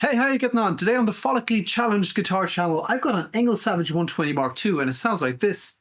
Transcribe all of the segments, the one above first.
Hey, how you getting on? Today on the Follically Challenged Guitar channel, I've got an ENGL SAVAGE 120 Mark II and it sounds like this.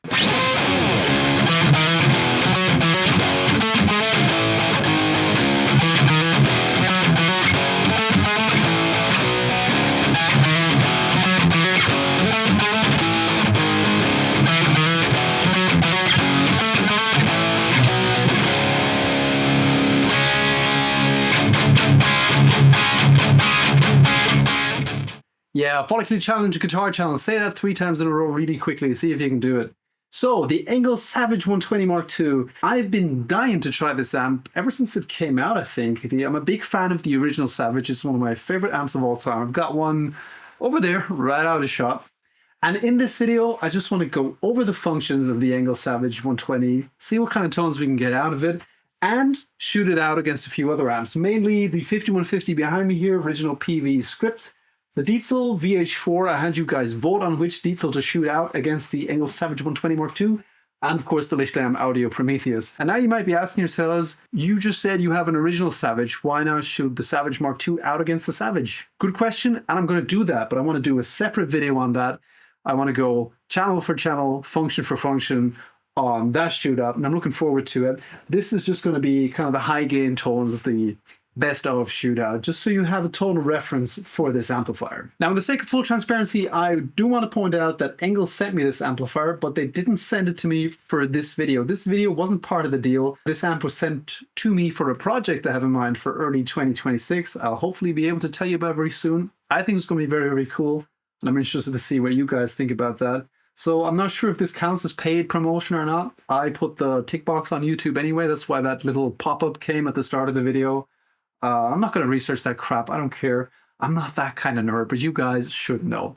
Yeah, Follically Challenged Guitar channel. Say that 3 times in a row really quickly. See if you can do it. So, the ENGL SAVAGE 120 Mark II. I've been dying to try this amp ever since it came out, I think. I'm a big fan of the original SAVAGE. It's one of my favorite amps of all time. I've got one over there, right out of the shop. And in this video, I just want to go over the functions of the ENGL SAVAGE 120, see what kind of tones we can get out of it, and shoot it out against a few other amps. Mainly the 5150 behind me here, original PV script. The Diesel VH4, I had you guys vote on which Diesel to shoot out against the ENGL SAVAGE 120 Mark II, and of course the Lichtlam Audio Prometheus. And now you might be asking yourselves, you just said you have an original SAVAGE, why not shoot the SAVAGE Mark II out against the SAVAGE? Good question, and I'm going to do that, but I want to do a separate video on that. I want to go channel for channel, function for function on that shoot out, and I'm looking forward to it. This is just going to be kind of the high gain tones, the best of shootout, just so you have a total reference for this amplifier. Now, for the sake of full transparency, I do want to point out that ENGL sent me this amplifier, but they didn't send it to me for this video. This video wasn't part of the deal. This amp was sent to me for a project I have in mind for early 2026. I'll hopefully be able to tell you about very soon. I think it's going to be very, very cool, and I'm interested to see what you guys think about that. So I'm not sure if this counts as paid promotion or not. I put the tick box on YouTube anyway. That's why that little pop-up came at the start of the video. I'm not going to research that crap. I don't care. I'm not that kind of nerd, but you guys should know.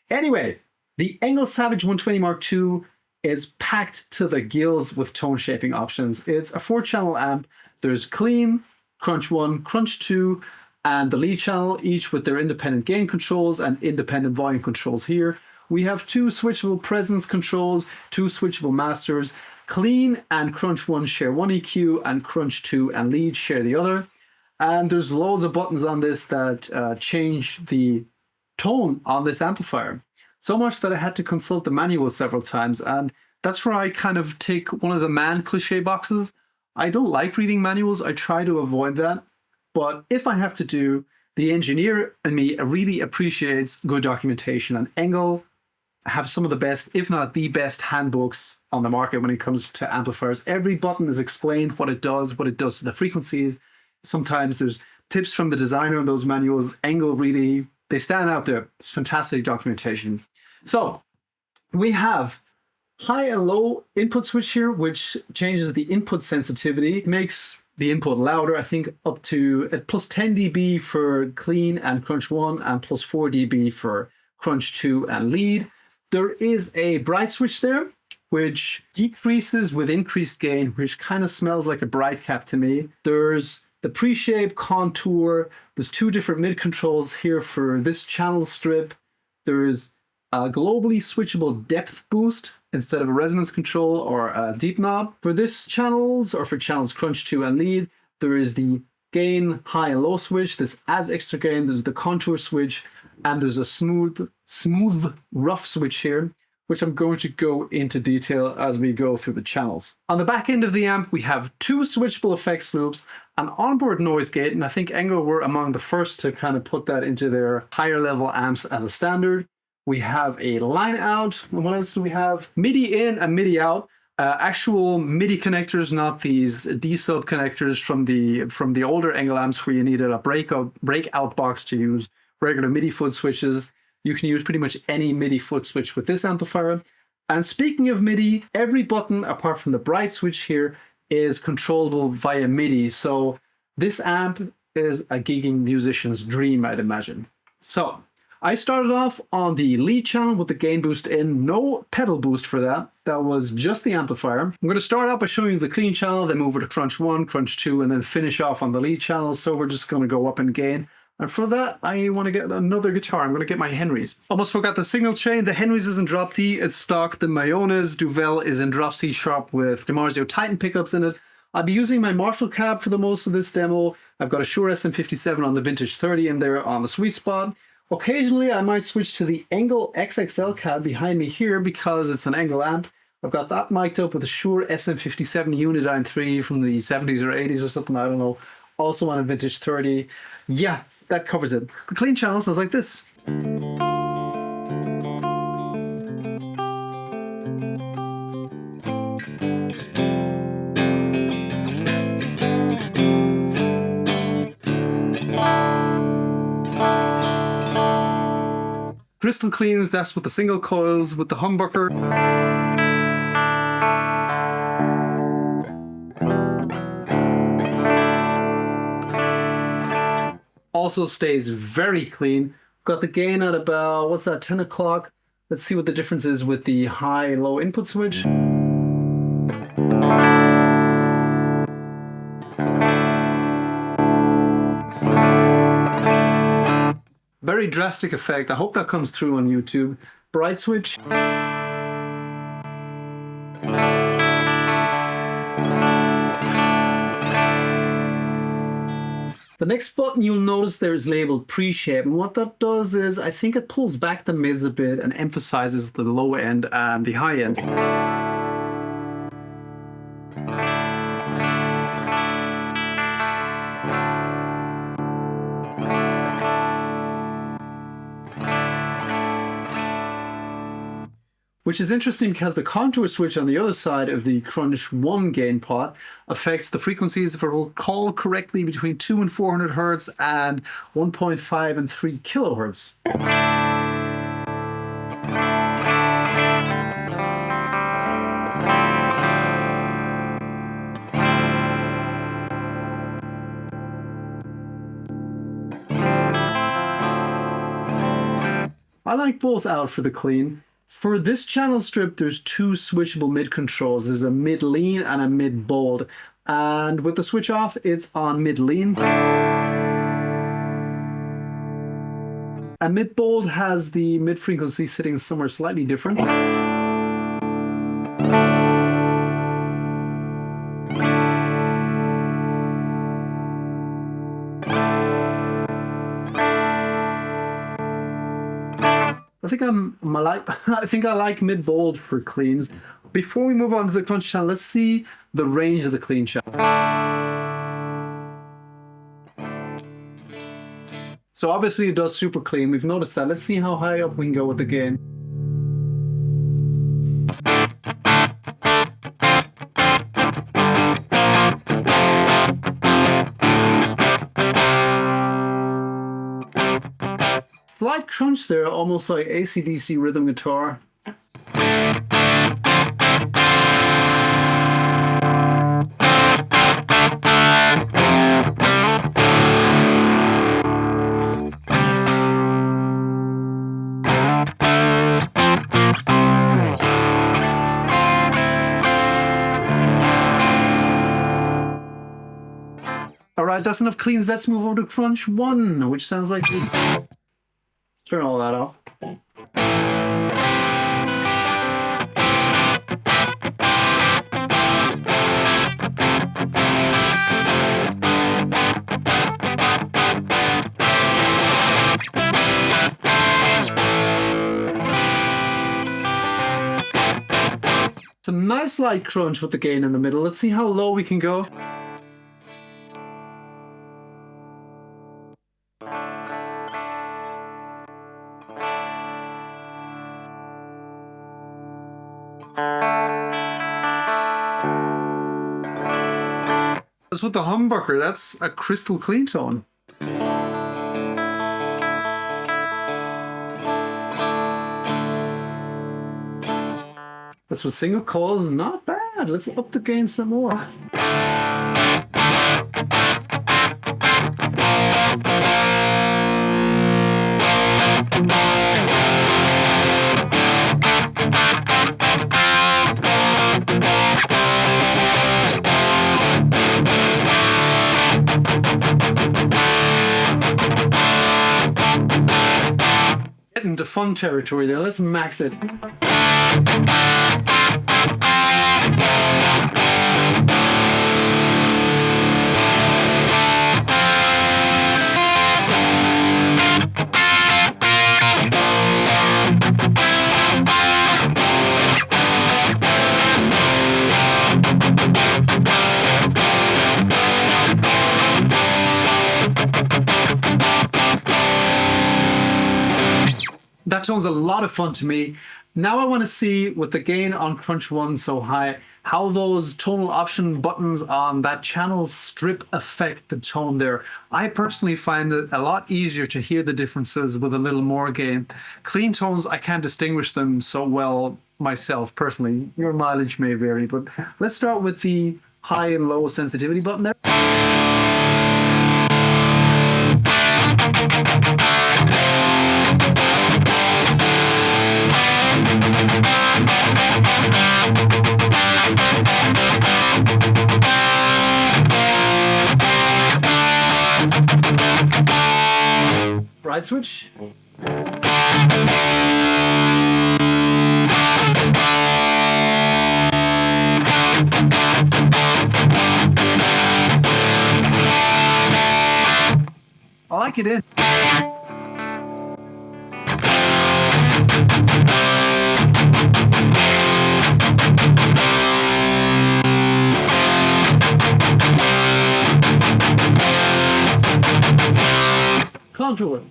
Anyway, the ENGL SAVAGE 120 Mark II is packed to the gills with tone shaping options. It's a 4-channel amp. There's clean, crunch 1, crunch 2, and the lead channel, each with their independent gain controls and independent volume controls here. We have 2 switchable presence controls, 2 switchable masters. Clean and crunch 1 share 1 EQ, and crunch 2 and lead share the other. And there's loads of buttons on this that change the tone on this amplifier. So much that I had to consult the manual several times. And that's where I kind of take one of the man cliche boxes. I don't like reading manuals. I try to avoid that. But if I have to do, the engineer in me really appreciates good documentation. And ENGL have some of the best, if not the best, handbooks on the market when it comes to amplifiers. Every button is explained what it does to the frequencies. Sometimes there's tips from the designer in those manuals. ENGL really, they stand out there. It's fantastic documentation. So we have high and low input switch here, which changes the input sensitivity. It makes the input louder, I think up to plus 10 dB for clean and crunch 1 and plus 4 dB for crunch 2 and lead. There is a bright switch there, which decreases with increased gain, which kind of smells like a bright cap to me. There's the pre-shape contour. There's 2 different mid controls here for this channel strip. There's a globally switchable depth boost instead of a resonance control or a deep knob. For this channels, or for channels crunch 2 and lead, there is the gain high and low switch. This adds extra gain. There's the contour switch, and there's a smooth rough switch here, which I'm going to go into detail as we go through the channels. On the back end of the amp, we have 2 switchable effects loops, an onboard noise gate, and I think ENGL were among the first to kind of put that into their higher level amps as a standard. We have a line out, and what else do we have? MIDI in and MIDI out. Actual MIDI connectors, not these D-sub connectors from the older ENGL amps where you needed a breakout box to use regular MIDI foot switches. You can use pretty much any MIDI foot switch with this amplifier. And speaking of MIDI, every button apart from the bright switch here is controllable via MIDI. So this amp is a gigging musician's dream, I'd imagine. So I started off on the lead channel with the gain boost in, no pedal boost for that. That was just the amplifier. I'm going to start out by showing you the clean channel, then move over to crunch 1, crunch 2, and then finish off on the lead channel. So we're just going to go up in gain. And for that, I want to get another guitar. I'm going to get my Henry's. Almost forgot the signal chain. The Henry's is in drop D. It's stock. The Mayones Duvel is in drop C sharp with DiMarzio Titan pickups in it. I'll be using my Marshall cab for the most of this demo. I've got a Shure SM57 on the Vintage 30 in there on the sweet spot. Occasionally, I might switch to the ENGL XXL cab behind me here because it's an ENGL amp. I've got that mic'd up with a Shure SM57 Unidyne 3 from the 70s or 80s or something, I don't know. Also on a Vintage 30. Yeah, that covers it. The clean channel sounds like this. Crystal cleans, that's with the single coils, with the humbucker. Also stays very clean. Got the gain at about, what's that, 10 o'clock? Let's see what the difference is with the high-low input switch. Very drastic effect. I hope that comes through on YouTube. Bright switch. The next button you'll notice there is labeled pre-shape, and what that does is I think it pulls back the mids a bit and emphasizes the low end and the high end. Which is interesting because the contour switch on the other side of the Crunch 1 gain pot affects the frequencies, if I recall correctly, between 2 and 400 Hz and 1.5 and 3 kilohertz. I like both out for the clean. For this channel strip, there's two switchable mid controls. There's a mid lean and a mid bold. And with the switch off, it's on mid lean. And mid bold has the mid frequency sitting somewhere slightly different. I think I like mid bold for cleans. Before we move on to the crunch channel, let's see the range of the clean channel. So obviously it does super clean. We've noticed that. Let's see how high up we can go with the gain. Slight crunch there, almost like AC/DC rhythm guitar. All right, that's enough cleans. Let's move over to Crunch 1, which sounds like... Turn all that off. Some nice light crunch with the gain in the middle. Let's see how low we can go. That's with the humbucker. That's a crystal clean tone. That's with single coils. Not bad. Let's up the gain some more. Into fun territory there. Let's max it. That tone's a lot of fun to me. Now I want to see, with the gain on Crunch 1 so high, how those tonal option buttons on that channel strip affect the tone there. I personally find it a lot easier to hear the differences with a little more gain. Clean tones, I can't distinguish them so well myself personally. Your mileage may vary, but let's start with the high and low sensitivity button there. Bright switch. I like it in. Contour.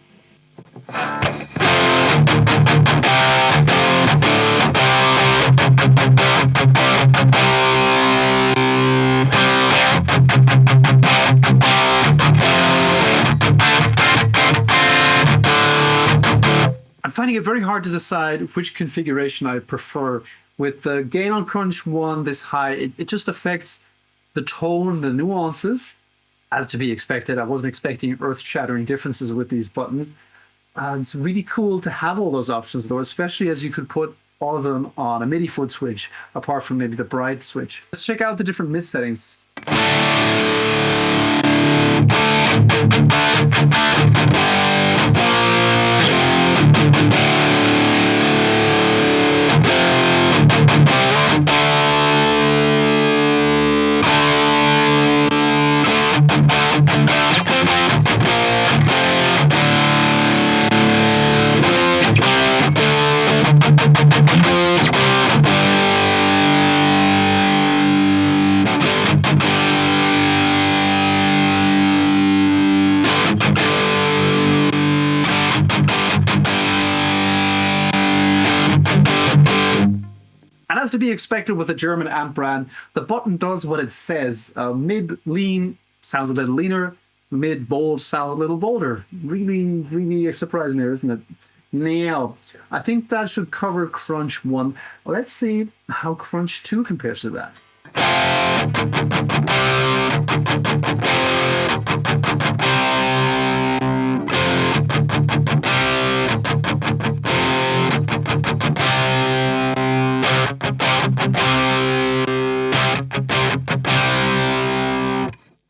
I'm finding it very hard to decide which configuration I prefer. With the gain on Crunch 1 this high, it just affects the tone, the nuances, as to be expected. I wasn't expecting earth-shattering differences with these buttons. It's really cool to have all those options though, especially as you could put all of them on a MIDI foot switch, apart from maybe the bright switch. Let's check out the different mid settings. And as to be expected with a German amp brand, the button does what it says. Mid-lean sounds a little leaner, mid-bold sounds a little bolder. Really, really surprising there, isn't it? Now, I think that should cover Crunch 1. Let's see how Crunch 2 compares to that.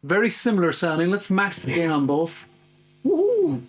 Very similar sounding. Let's max the gain on both. Woohoo!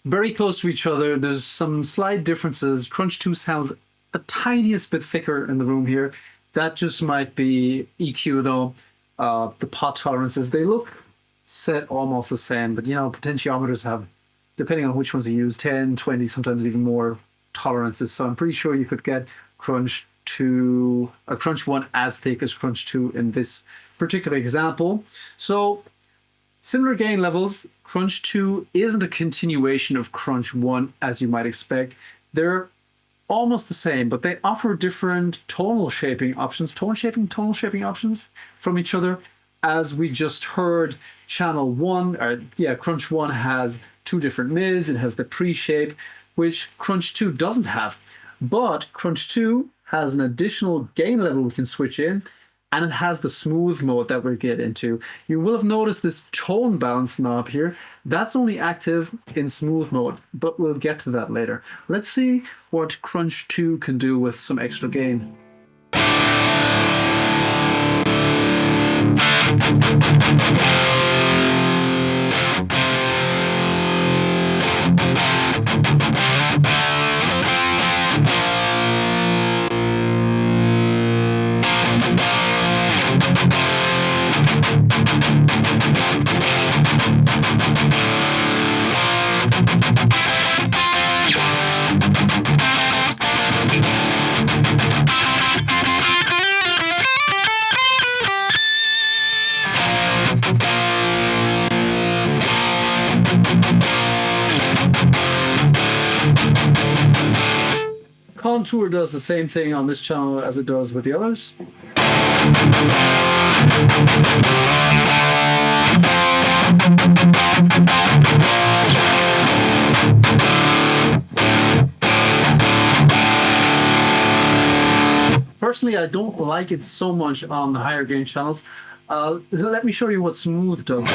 Very close to each other. There's some slight differences. Crunch 2 sounds the tiniest bit thicker in the room here. That just might be EQ though. The pot tolerances, they look set almost the same, but you know, potentiometers have, depending on which ones you use, 10, 20, sometimes even more tolerances. So I'm pretty sure you could get Crunch 1 as thick as Crunch 2 in this particular example. So similar gain levels. Crunch 2 isn't a continuation of Crunch 1 as you might expect. They're almost the same, but they offer different tonal shaping options, tonal shaping options from each other. As we just heard, channel 1, Crunch 1 has two different mids. It has the pre-shape, which Crunch 2 doesn't have. But Crunch 2 has an additional gain level we can switch in, and it has the smooth mode that we'll get into. You will have noticed this tone balance knob here. That's only active in smooth mode, but we'll get to that later. Let's see what Crunch 2 can do with some extra gain. contour does the same thing on this channel as it does with the others. Personally, I don't like it so much on the higher gain channels. Let me show you what smooth does.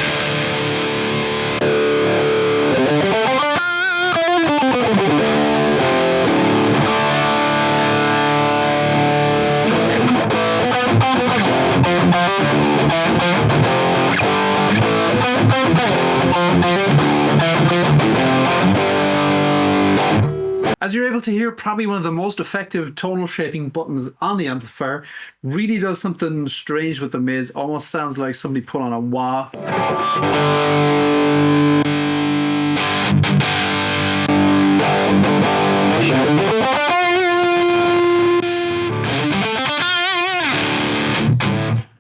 As you're able to hear, probably one of the most effective tonal shaping buttons on the amplifier. Really does something strange with the mids. Almost sounds like somebody put on a wah.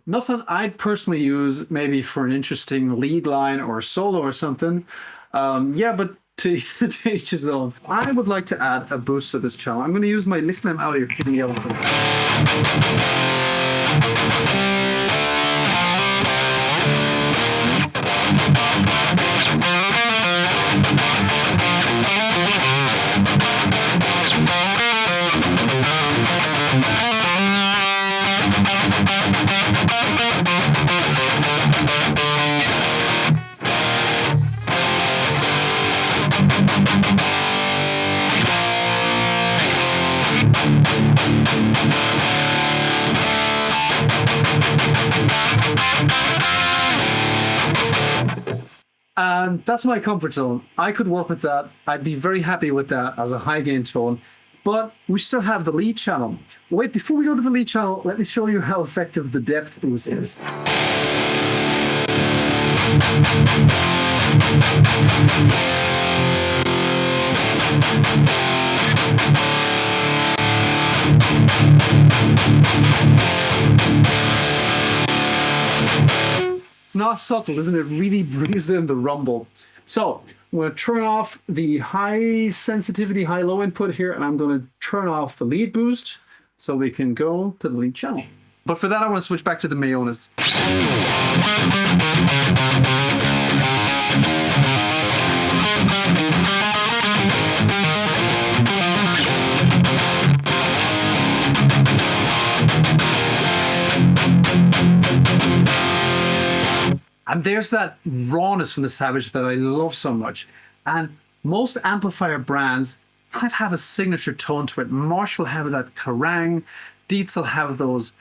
Nothing I'd personally use maybe for an interesting lead line or solo or something. Yeah, but to each his own. I would like to add a boost to this channel. I'm going to use my Lichtlein out here, King Elephant. And that's my comfort zone. I could work with that. I'd be very happy with that as a high gain tone. But we still have the lead channel. Wait, before we go to the lead channel, let me show you how effective the depth boost is. It's not subtle, isn't it? It really brings in the rumble. So I'm going to turn off the high sensitivity, high-low input here, and I'm going to turn off the lead boost so we can go to the lead channel. But for that, I want to switch back to the Mayonas. And there's that rawness from the Savage that I love so much. And most amplifier brands kind of have a signature tone to it. Marshall have that Kerrang. Dietz will have those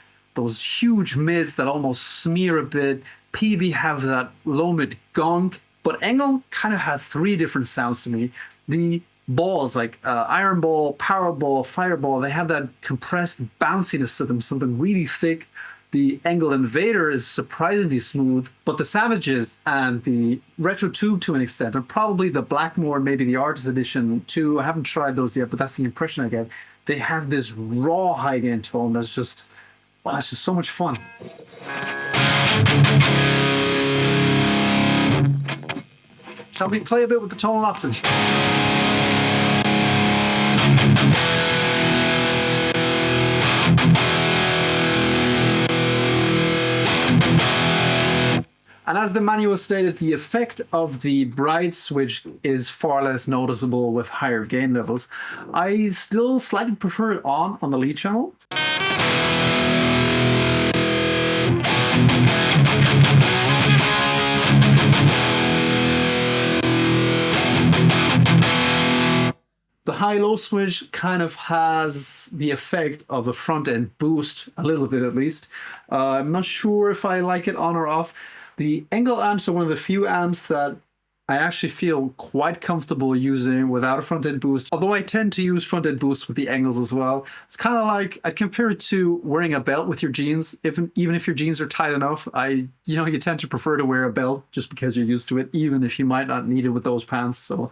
huge mids that almost smear a bit. PV have that low mid gong. But ENGL kind of had three different sounds to me. The balls like Iron Ball, Power Ball, Fireball, they have that compressed bounciness to them, something really thick. The ENGL Invader is surprisingly smooth, but the Savages and the Retro Tube to an extent, and probably the Blackmore, maybe the Artist Edition too, I haven't tried those yet, but that's the impression I get. They have this raw high gain tone that's just, wow, it's just so much fun. Shall we play a bit with the tonal options? And as the manual stated, the effect of the bright switch is far less noticeable with higher gain levels. I still slightly prefer it on the lead channel. The high-low switch kind of has the effect of a front-end boost, a little bit at least. I'm not sure if I like it on or off. The ENGL amps are one of the few amps that I actually feel quite comfortable using without a front-end boost, although I tend to use front-end boosts with the ENGLs as well. It's kind of like, I'd compare it to wearing a belt with your jeans. Even if your jeans are tight enough, you tend to prefer to wear a belt just because you're used to it, even if you might not need it with those pants. So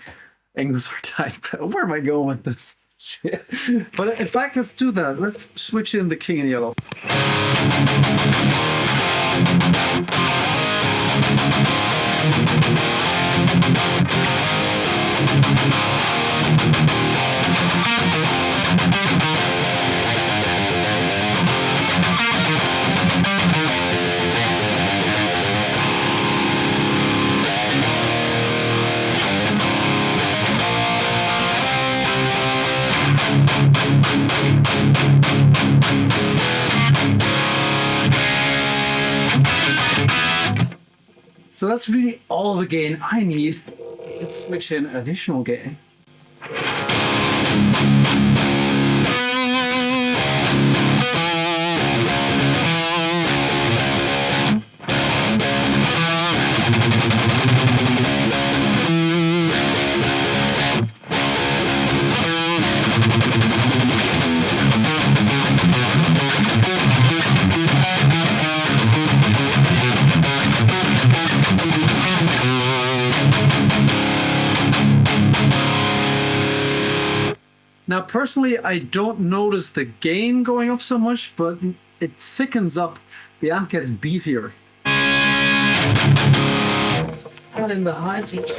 ENGLs are tight. Where am I going with this? Shit. But in fact, let's do that. Let's switch in the King in Yellow. So that's really all the gain I need. Let's switch in additional gain. Now, personally, I don't notice the gain going up so much, but it thickens up. The amp gets beefier. Let's add in the high switch.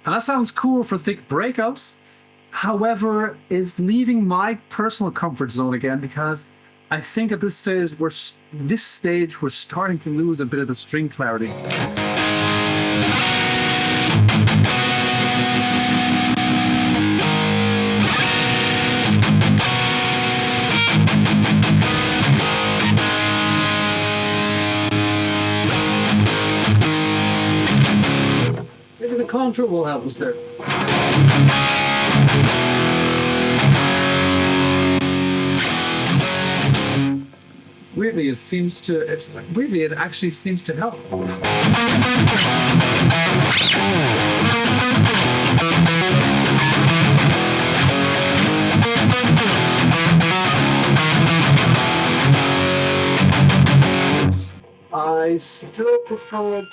And that sounds cool for thick breakups. However, it's leaving my personal comfort zone again because I think at this stage we're starting to lose a bit of the string clarity. Maybe the contour will help us there. Weirdly, it actually seems to help. I still prefer it.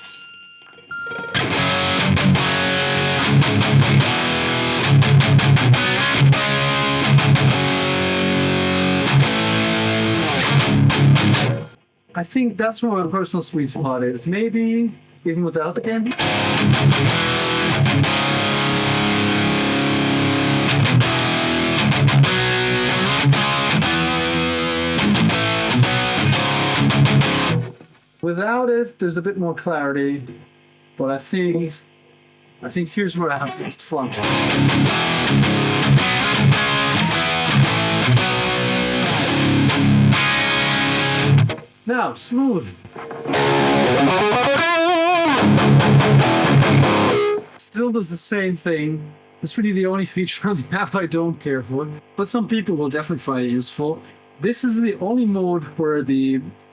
I think that's where my personal sweet spot is. Maybe even without the game. Without it, there's a bit more clarity, but I think here's where I have most fun. Now, smooth. Still does the same thing. It's really the only feature on the app I don't care for, but some people will definitely find it useful. This is the only mode where let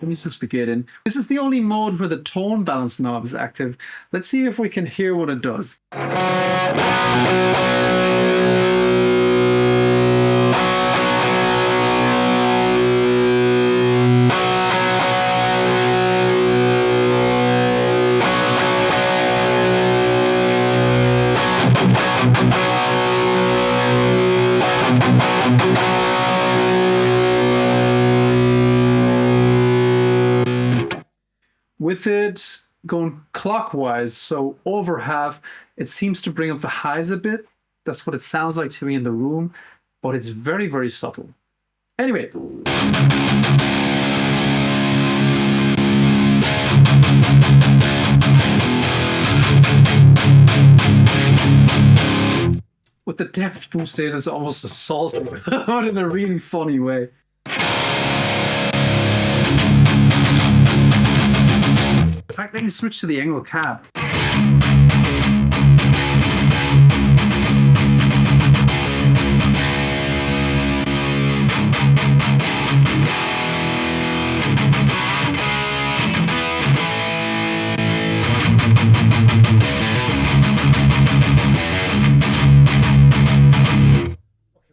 me switch the gate in. This is the only mode where the tone balance knob is active. Let's see if we can hear what it does. With it going clockwise, so over half, it seems to bring up the highs a bit. That's what it sounds like to me in the room, but it's very, very subtle. Anyway. With the depth boost in, it's almost assaulting, but in a really funny way. In fact, let me switch to the ENGL cab.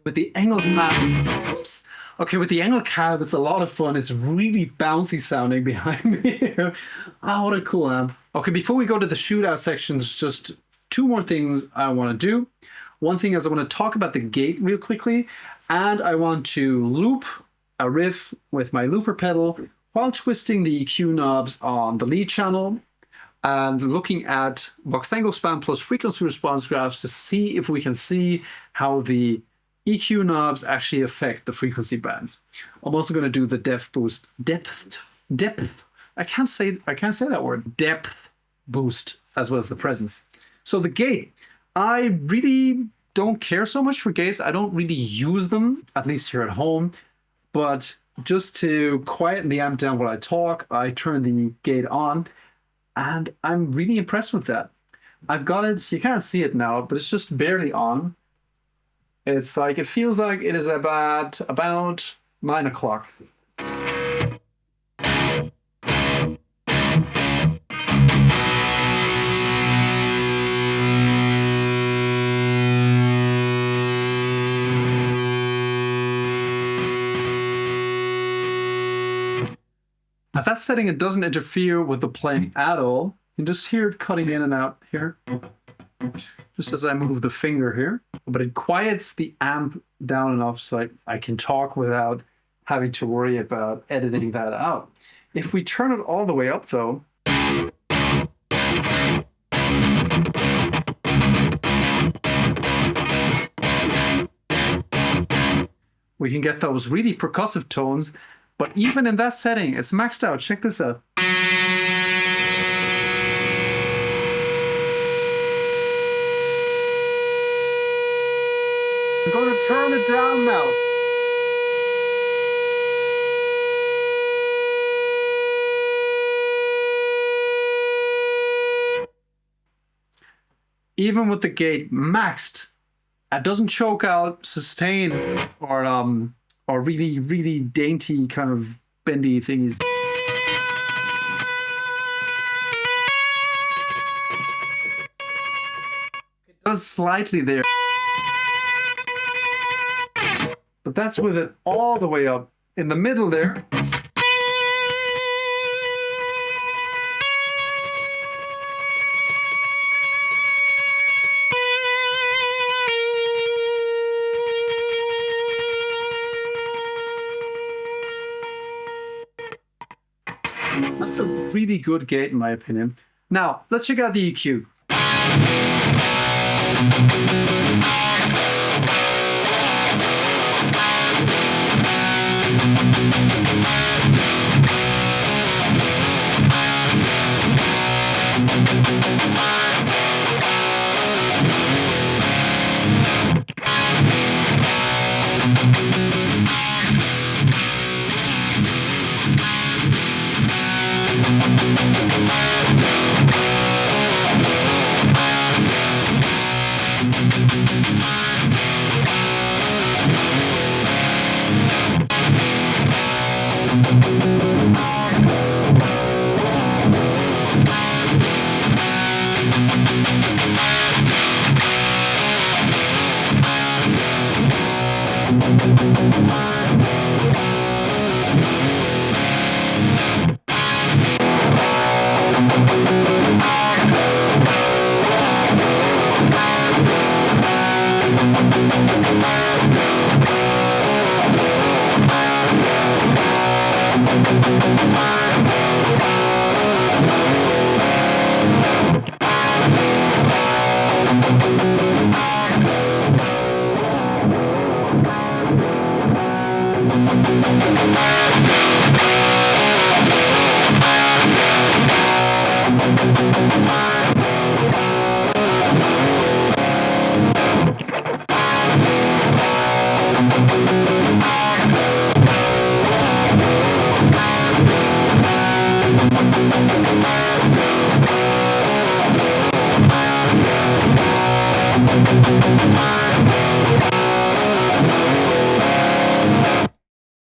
With the ENGL cab, oops. Okay, with the ENGL cab, it's a lot of fun. It's really bouncy sounding behind me. Ah, what a cool amp. Okay, before we go to the shootout sections, just two more things I want to do. One thing is I want to talk about the gate real quickly, and I want to loop a riff with my looper pedal while twisting the EQ knobs on the lead channel and looking at Vox angle span plus frequency response graphs to see if we can see how the EQ knobs actually affect the frequency bands. I'm also going to do the depth boost. Depth. I can't say that word. Depth boost as well as the presence. So the gate, I really don't care so much for gates. I don't really use them, at least here at home. But just to quieten the amp down while I talk, I turn the gate on, and I'm really impressed with that. I've got it, you can't see it now, but it's just barely on. It's like, it feels like it is about 9 o'clock. At that setting, it doesn't interfere with the playing at all. You can just hear it cutting in and out here, just as I move the finger here. But it quiets the amp down enough so I can talk without having to worry about editing that out. If we turn it all the way up though, we can get those really percussive tones. But even in that setting, it's maxed out. Check this out. I'm going to turn it down now. Even with the gate maxed, it doesn't choke out, sustain, or really, really dainty kind of bendy thingies. It does slightly there. But that's with it all the way up. In the middle there, that's a really good gate in my opinion. Now, let's check out the EQ.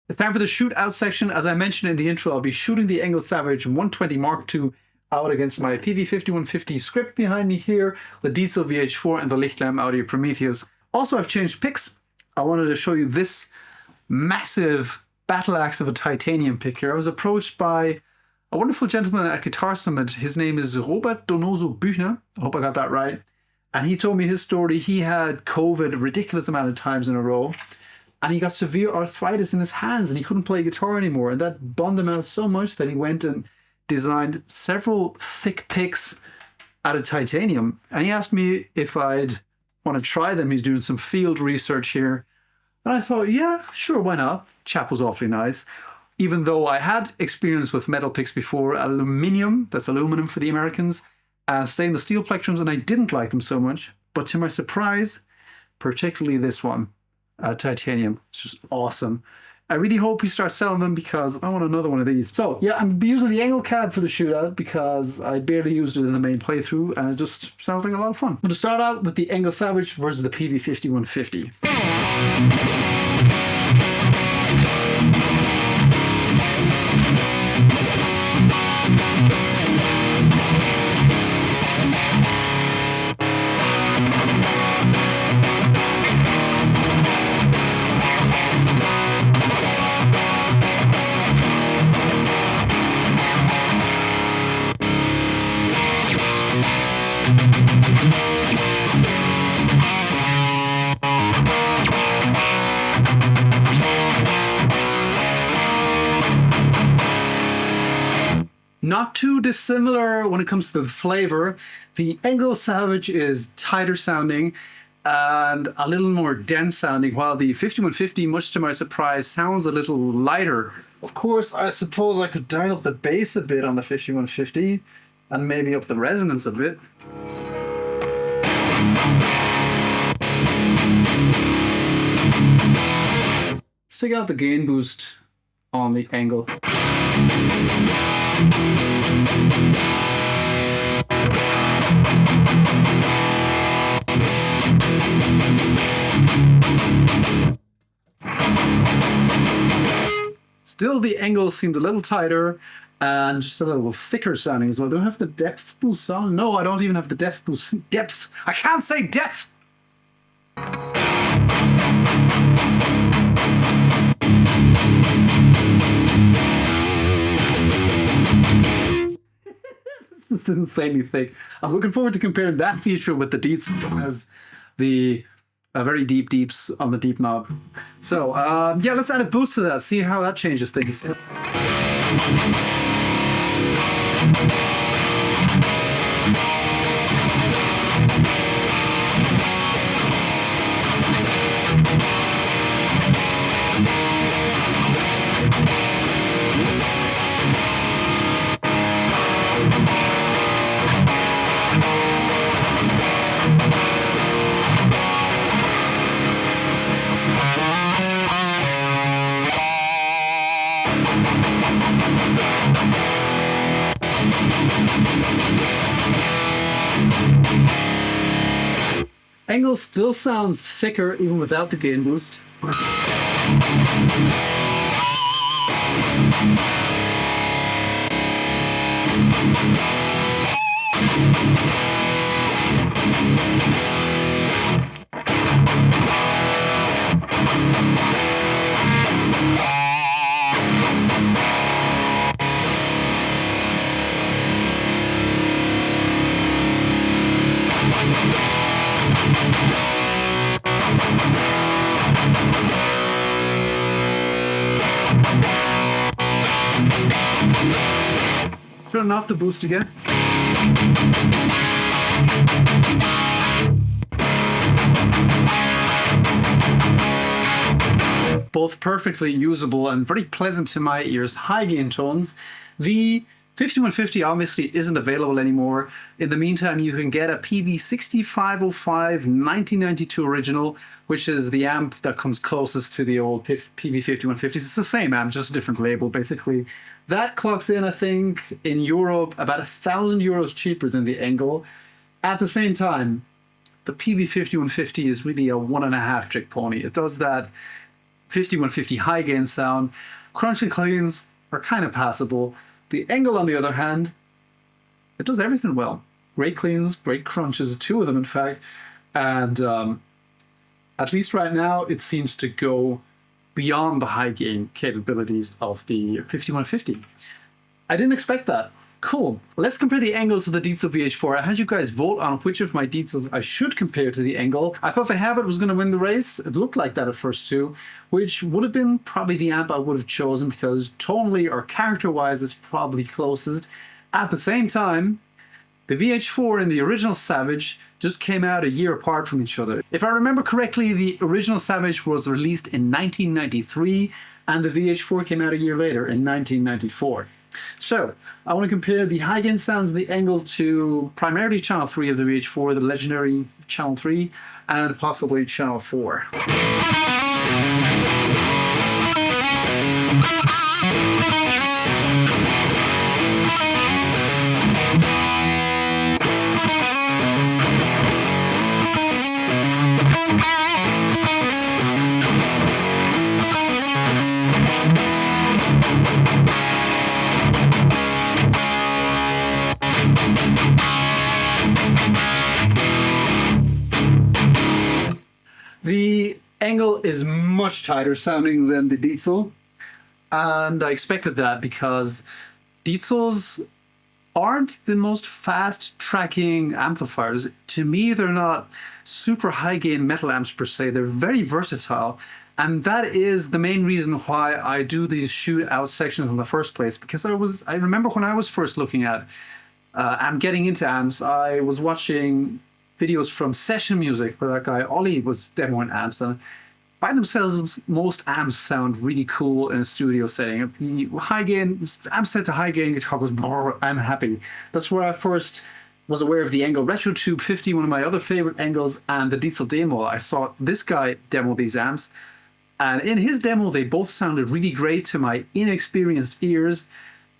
It's time for the shootout section. As I mentioned in the intro, I'll be shooting the ENGL SAVAGE 120 Mark II out against my PV5150 script behind me here, the Diesel VH4 and the Lichtlam Audio Prometheus. Also, I've changed picks. I wanted to show you this massive battle axe of a titanium pick here. I was approached by a wonderful gentleman at Guitar Summit. His name is Robert Donoso Büchner. I hope I got that right. And he told me his story. He had COVID a ridiculous amount of times in a row. And he got severe arthritis in his hands and he couldn't play guitar anymore. And that bummed him out so much that he went and designed several thick picks out of titanium. And he asked me if I'd want to try them. He's doing some field research here. And I thought, yeah, sure, why not? Chap was awfully nice. Even though I had experience with metal picks before, aluminium, that's aluminum for the Americans, and stainless steel plectrums, and I didn't like them so much. But to my surprise, particularly this one, titanium, it's just awesome. I really hope we start selling them because I want another one of these. So yeah, I'm using the ENGL cab for the shootout because I barely used it in the main playthrough and it just sounds like a lot of fun. I'm going to start out with the ENGL SAVAGE versus the PV5150. Not too dissimilar when it comes to the flavor. The ENGL SAVAGE is tighter sounding and a little more dense sounding, while the 5150, much to my surprise, sounds a little lighter. Of course, I suppose I could dial up the bass a bit on the 5150 and maybe up the resonance a bit. Let's take out the gain boost on the ENGL. Still, the ENGL seemed a little tighter and just a little thicker sounding as well. Do I have the depth boost on? No, I don't even have the depth boost. Depth! I can't say depth! This is insanely thick. I'm looking forward to comparing that feature with the Deets as the very deep deeps on the deep knob. So yeah, let's add a boost to that, see how that changes things. ENGL still sounds thicker even without the gain boost. Turning off the boost again. Both perfectly usable and very pleasant to my ears. High gain tones. The 5150 obviously isn't available anymore. In the meantime, you can get a PV6505 1992 original, which is the amp that comes closest to the old PV5150s. It's the same amp, just a different label, basically. That clocks in, I think, in Europe about €1,000 cheaper than the ENGL. At the same time, the PV5150 is really a 1.5 trick pony. It does that 5150 high gain sound. Crunch and cleans are kind of passable. The ENGL, on the other hand, it does everything well. Great cleans, great crunches, two of them in fact, and at least right now it seems to go beyond the high gain capabilities of the 5150. I didn't expect that. Cool. Let's compare the ENGL to the Dietzel VH4. I had you guys vote on which of my Dietzels I should compare to the ENGL. I thought the Habit was going to win the race. It looked like that at first too, which would have been probably the amp I would have chosen because tonally or character-wise it's probably closest. At the same time, the VH4 and the original Savage just came out a year apart from each other. If I remember correctly, the original Savage was released in 1993 and the VH4 came out a year later in 1994. So I want to compare the high gain sounds of the ENGL to primarily channel 3 of the VH4, the legendary channel 3, and possibly channel 4. The ENGL is much tighter sounding than the Diesel, and I expected that because Diesels aren't the most fast tracking amplifiers. To me, they're not super high gain metal amps per se. They're very versatile, and that is the main reason why I do these shootout sections in the first place. Because I remember when I was first looking at getting into amps, I was watching videos from Session Music where that guy Ollie was demoing amps, and by themselves most amps sound really cool in a studio setting. The high gain amp set to high gain guitar goes brrr, I'm happy. That's where I first was aware of the ENGL Retro Tube 50, one of my other favorite ENGLs, and the Diesel demo. I saw this guy demo these amps, and in his demo they both sounded really great to my inexperienced ears.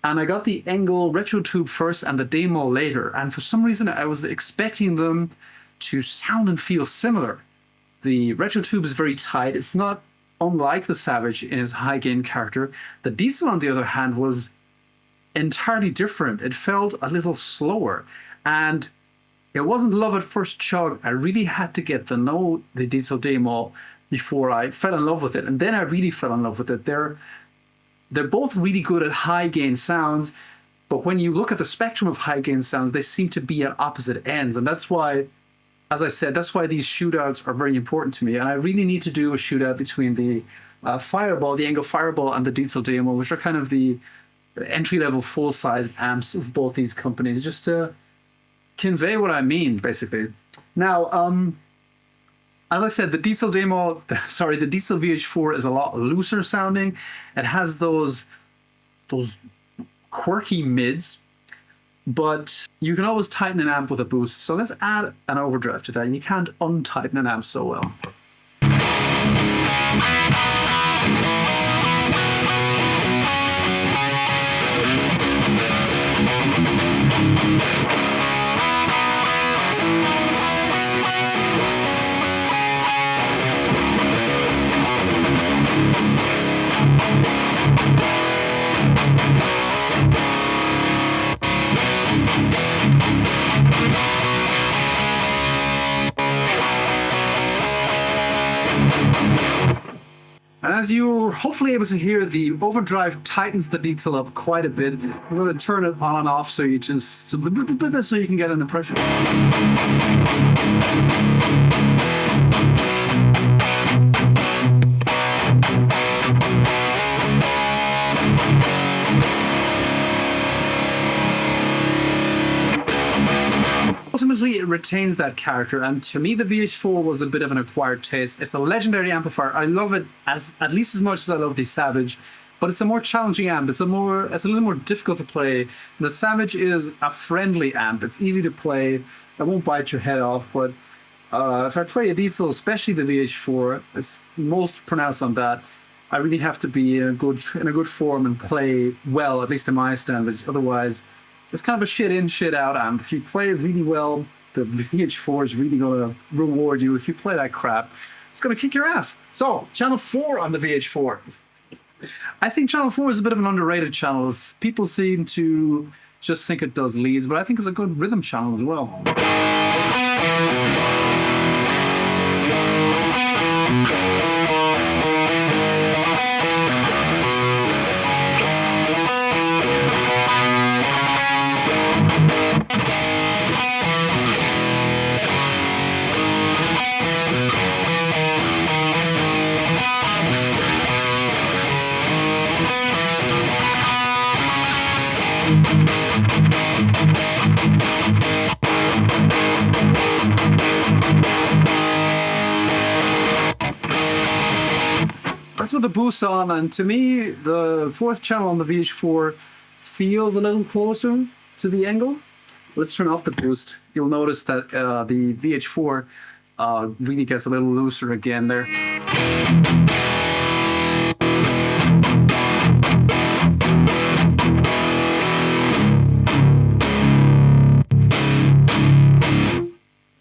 And I got the ENGL Retro Tube first and the demo later, and for some reason I was expecting them to sound and feel similar. The Retro Tube is very tight. It's not unlike the Savage in its high gain character. The Diesel, on the other hand, was entirely different. It felt a little slower, and it wasn't love at first chug. I really had to get to know the Diesel demo before I fell in love with it, and then I really fell in love with it. They're both really good at high gain sounds, but when you look at the spectrum of high gain sounds, they seem to be at opposite ends, and that's why, as I said, that's why these shootouts are very important to me. And I really need to do a shootout between the Fireball, the ENGL Fireball, and the Diesel Demo, which are kind of the entry-level full-size amps of both these companies, just to convey what I mean, basically. Now, as I said, the Diesel demo, the Diesel VH4 is a lot looser sounding. It has those quirky mids, but you can always tighten an amp with a boost. So let's add an overdrive to that. You can't untighten an amp so well. And as you're hopefully able to hear, the overdrive tightens the Diesel up quite a bit. I'm going to turn it on and off so you can get an impression. Ultimately, it retains that character, and to me the VH4 was a bit of an acquired taste. It's a legendary amplifier. I love it at least as much as I love the Savage, but it's a more challenging amp. It's a little more difficult to play. The Savage is a friendly amp. It's easy to play. It won't bite your head off, but if I play a Diesel, especially the VH4, it's most pronounced on that. I really have to be in a good form and play well, at least to my standards. Otherwise, it's kind of a shit in, shit out amp. If you play it really well, the VH4 is really going to reward you. If you play that crap, it's going to kick your ass. So, channel 4 on the VH4. I think channel 4 is a bit of an underrated channel. People seem to just think it does leads, but I think it's a good rhythm channel as well. That's with the boost on, and to me, the fourth channel on the VH4 feels a little closer to the ENGL. Let's turn off the boost. You'll notice that the VH4 really gets a little looser again there.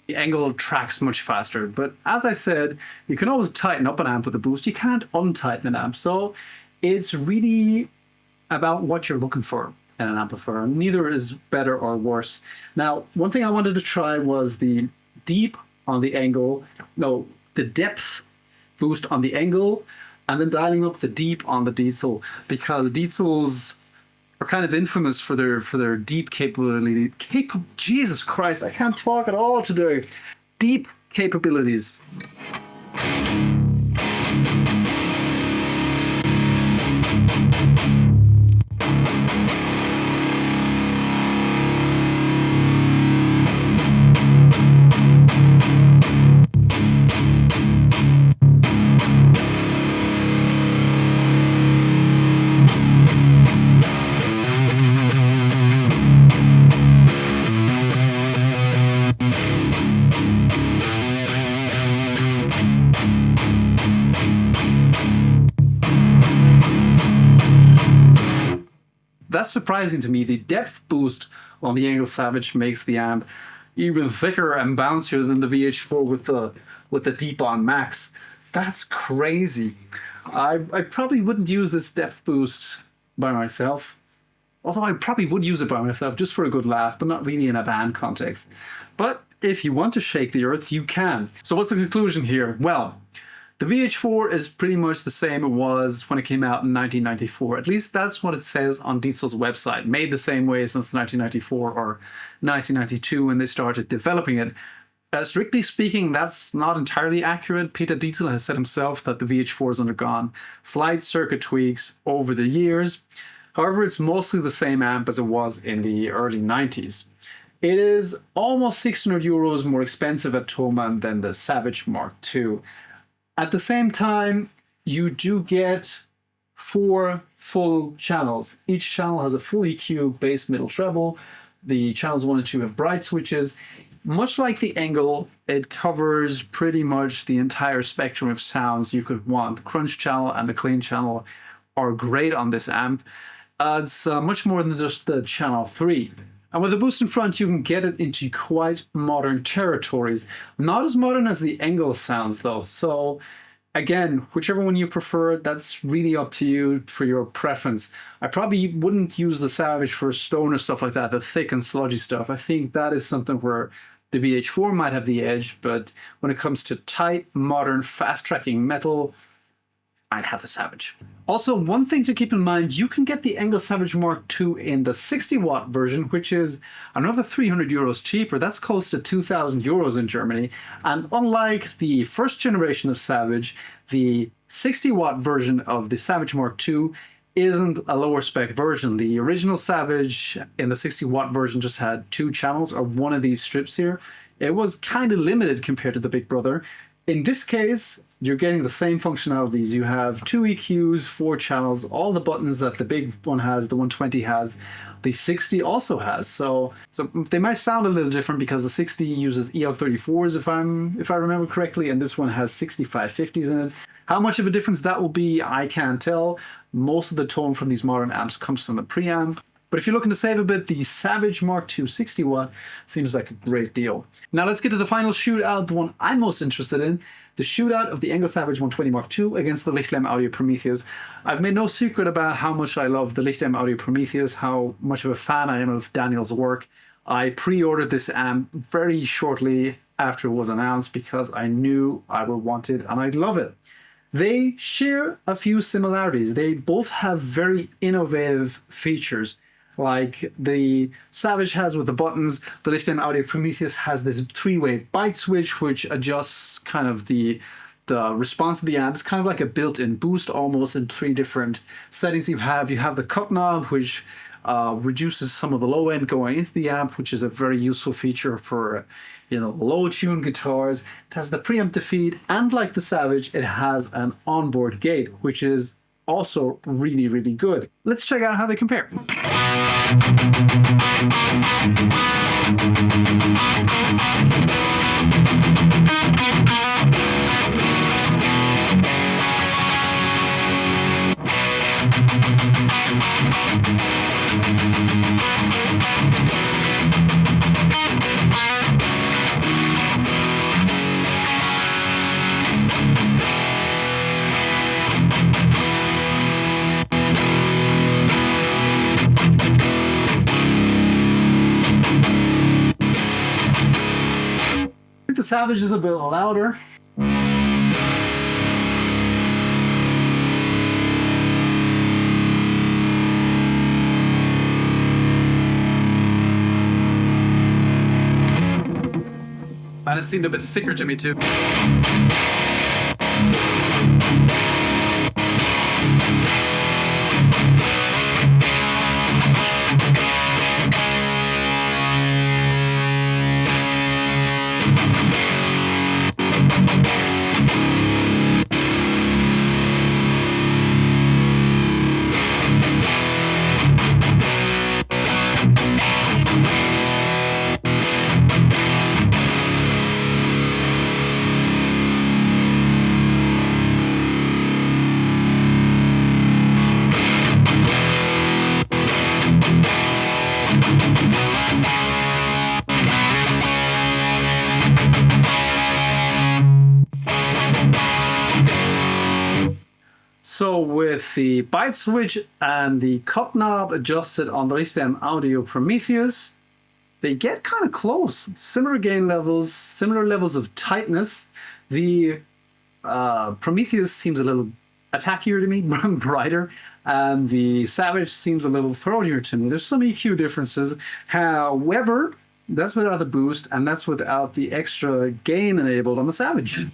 The ENGL tracks much faster, but as I said, you can always tighten up an amp with a boost. You can't untighten an amp, so it's really about what you're looking for in an amplifier. Neither is better or worse. Now, one thing I wanted to try was the deep on the ENGL, no, the depth boost on the ENGL, and then dialing up the deep on the Diesel, because Diesels are kind of infamous for their deep capability. Jesus Christ, I can't talk at all today. Deep capabilities. That's surprising to me. The depth boost on the ENGL SAVAGE makes the amp even thicker and bouncier than the VH4 with the deep on max. That's crazy. I probably wouldn't use this depth boost by myself. Although I probably would use it by myself just for a good laugh, but not really in a band context. But if you want to shake the earth, you can. So what's the conclusion here? Well, the VH4 is pretty much the same it was when it came out in 1994. At least that's what it says on Diesel's website. Made the same way since 1994 or 1992 when they started developing it. Strictly speaking, that's not entirely accurate. Peter Diesel has said himself that the VH4 has undergone slight circuit tweaks over the years. However, it's mostly the same amp as it was in the early 90s. It is almost 600 euros more expensive at Thomann than the Savage Mark II. At the same time, you do get 4 full channels. Each channel has a full EQ, bass, middle, treble. The channels 1 and 2 have bright switches. Much like the ENGL, it covers pretty much the entire spectrum of sounds you could want. The crunch channel and the clean channel are great on this amp. It's much more than just the channel 3. And with the boost in front, you can get it into quite modern territories. Not as modern as the ENGL sounds, though. So, again, whichever one you prefer, that's really up to you for your preference. I probably wouldn't use the Savage for stoner stuff like that, the thick and sludgy stuff. I think that is something where the VH4 might have the edge, but when it comes to tight, modern, fast-tracking metal, I'd have the Savage. Also, one thing to keep in mind, you can get the ENGL SAVAGE Mark II in the 60-watt version, which is another 300 euros cheaper. That's close to 2,000 euros in Germany. And unlike the first generation of Savage, the 60-watt version of the SAVAGE Mark II isn't a lower spec version. The original Savage in the 60-watt version just had 2 channels, or one of these strips here. It was kind of limited compared to the Big Brother. In this case, you're getting the same functionalities. You have 2 EQs, 4 channels, all the buttons that the big one has, the 120 has, the 60 also has. So they might sound a little different because the 60 uses EL34s if I remember correctly, and this one has 6550s in it. How much of a difference that will be, I can't tell. Most of the tone from these modern amps comes from the preamp. But if you're looking to save a bit, the Savage Mark II 60 watt seems like a great deal. Now let's get to the final shootout, the one I'm most interested in, the shootout of the ENGL SAVAGE 120 Mark II against the Lichtlem Audio Prometheus. I've made no secret about how much I love the Lichtlem Audio Prometheus, how much of a fan I am of Daniel's work. I pre-ordered this amp very shortly after it was announced because I knew I would want it and I'd love it. They share a few similarities. They both have very innovative features. Like the Savage has with the buttons, the Lichtlem Audio Prometheus has this 3-way byte switch which adjusts kind of the response of the amp. It's kind of like a built-in boost almost in 3 different settings you have. You have the cut knob which reduces some of the low end going into the amp, which is a very useful feature for low tune guitars. It has the preamp to feed, and like the Savage, it has an onboard gate, which is also really, really good. Let's check out how they compare. I think the Savage is a bit louder. And it seemed a bit thicker to me too. So with the byte switch and the cut knob adjusted on the Rhythm Audio Prometheus, they get kind of close. Similar gain levels, similar levels of tightness. The Prometheus seems a little attackier to me, brighter, and the Savage seems a little throatier to me. There's some EQ differences. However, that's without the boost, and that's without the extra gain enabled on the Savage.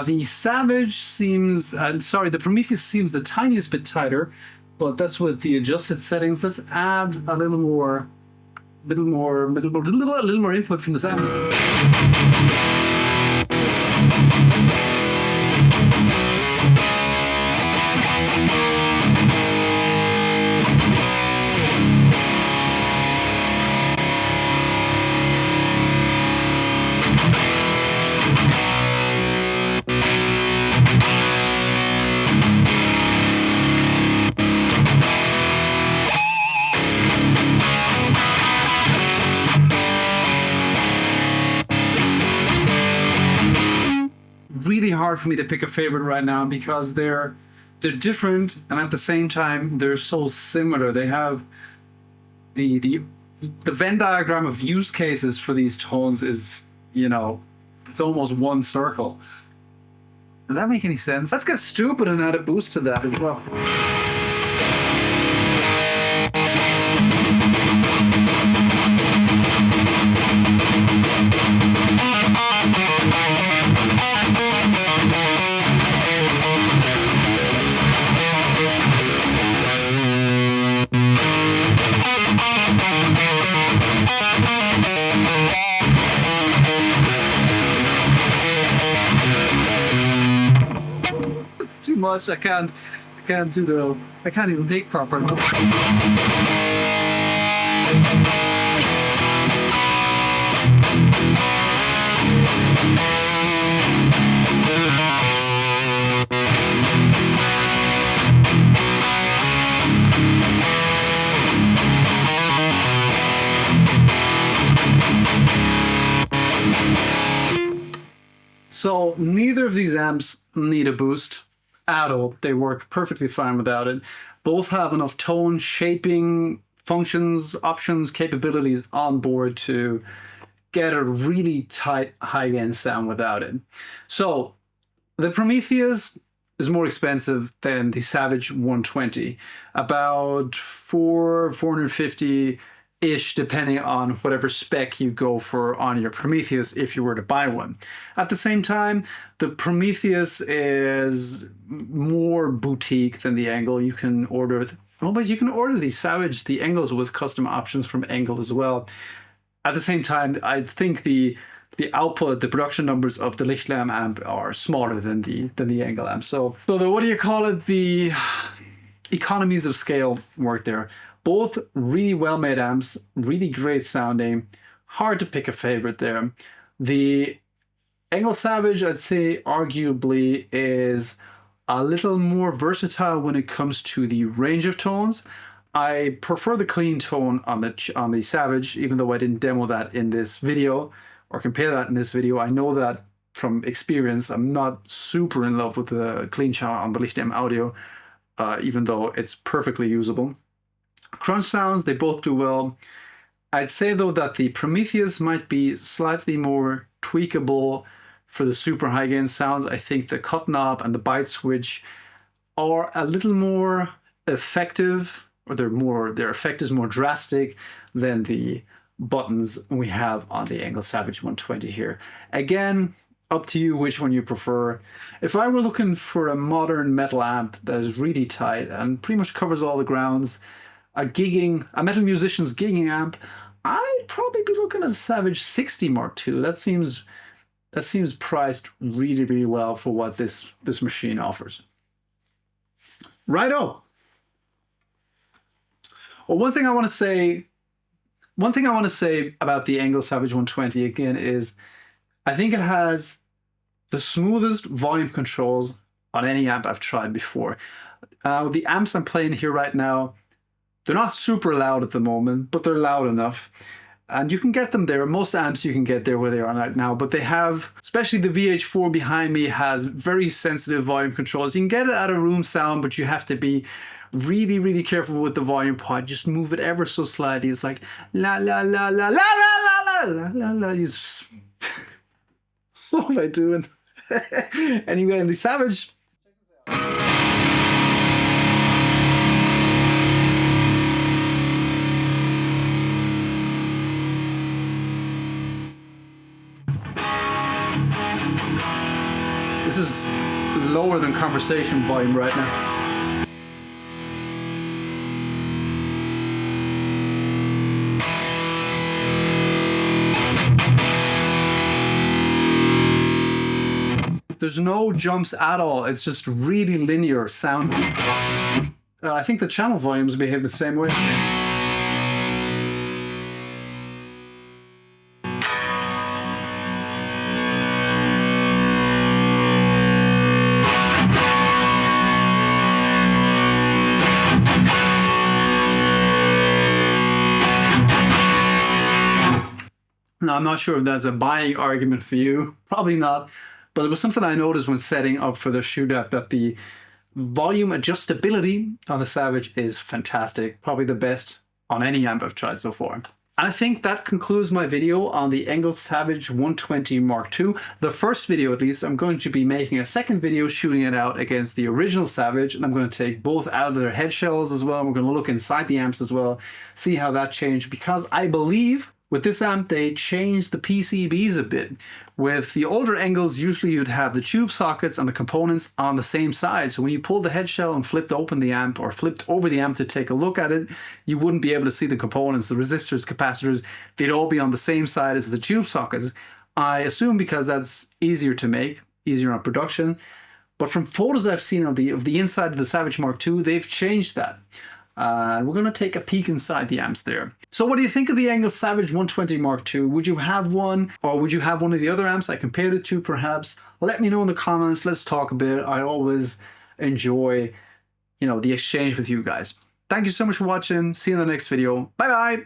The Savage seems, the Prometheus seems the tiniest bit tighter, but that's with the adjusted settings. Let's add a little more input from the Savage. Really hard for me to pick a favorite right now because they're different, and at the same time they're so similar. They have the Venn diagram of use cases for these tones is, you know, it's almost one circle. Does that make any sense? Let's get stupid and add a boost to that as well. Too much. I can't even take properly. So neither of these amps need a boost at all. They work perfectly fine without it. Both have enough tone, shaping, functions, options, capabilities on board to get a really tight high-end sound without it. So the Prometheus is more expensive than the Savage 120, about 450-ish, depending on whatever spec you go for on your Prometheus if you were to buy one. At the same time, the Prometheus is more boutique than the ENGL. You can order, but you can order the Savage, the ENGLs with custom options from ENGL as well. At the same time, I think the output, the production numbers of the Lichtlam amp are smaller than the ENGL amp. So the, what do you call it? The economies of scale work there. Both really well-made amps, really great sounding. Hard to pick a favorite there. The ENGL Savage, I'd say, arguably is a little more versatile when it comes to the range of tones. I prefer the clean tone on the Savage, even though I didn't demo that in this video or compare that in this video. I know that from experience. I'm not super in love with the clean channel on the Lichtlam Audio, even though it's perfectly usable. Crunch sounds, they both do well. I'd say though that the Prometheus might be slightly more tweakable for the super high gain sounds. I think the cut knob and the bite switch are a little more effective, or their effect is more drastic than the buttons we have on the ENGL Savage 120 here. Again, up to you which one you prefer. If I were looking for a modern metal amp that is really tight and pretty much covers all the grounds, a metal musician's gigging amp, I'd probably be looking at a Savage 60 Mark II. That seems priced really, really well for what this machine offers. Righto. Well, one thing I want to say about the ENGL Savage 120 again is I think it has the smoothest volume controls on any amp I've tried before. The amps I'm playing here right now, they're not super loud at the moment, but they're loud enough. And you can get them there. Most amps you can get there where they are right now, but they have, especially the VH4 behind me has very sensitive volume controls. You can get it at a room sound, but you have to be really, really careful with the volume pod. Just move it ever so slightly. It's like la la la la la la la la la la. What am I doing? Anyway, in the Savage. This is lower than conversation volume right now. There's no jumps at all. It's just really linear sound. I think the channel volumes behave the same way. Now, I'm not sure if that's a buying argument for you. Probably not. But it was something I noticed when setting up for the shootout, that the volume adjustability on the Savage is fantastic. Probably the best on any amp I've tried so far. And I think that concludes my video on the ENGL Savage 120 Mark II. The first video, at least. I'm going to be making a second video shooting it out against the original Savage, and I'm going to take both out of their head shells as well. We're going to look inside the amps as well, see how that changed, because I believe with this amp, they changed the PCBs a bit. With the older ENGLs, usually you'd have the tube sockets and the components on the same side. So when you pulled the head shell and flipped open the amp or flipped over the amp to take a look at it, you wouldn't be able to see the components, the resistors, capacitors. They'd all be on the same side as the tube sockets. I assume because that's easier to make, easier on production. But from photos I've seen of the inside of the Savage Mark II, they've changed that. We're going to take a peek inside the amps there. So what do you think of the ENGL Savage 120 Mark II? Would you have one, or would you have one of the other amps I compared it to perhaps? Let me know in the comments. Let's talk a bit. I always enjoy, the exchange with you guys. Thank you so much for watching. See you in the next video. Bye bye.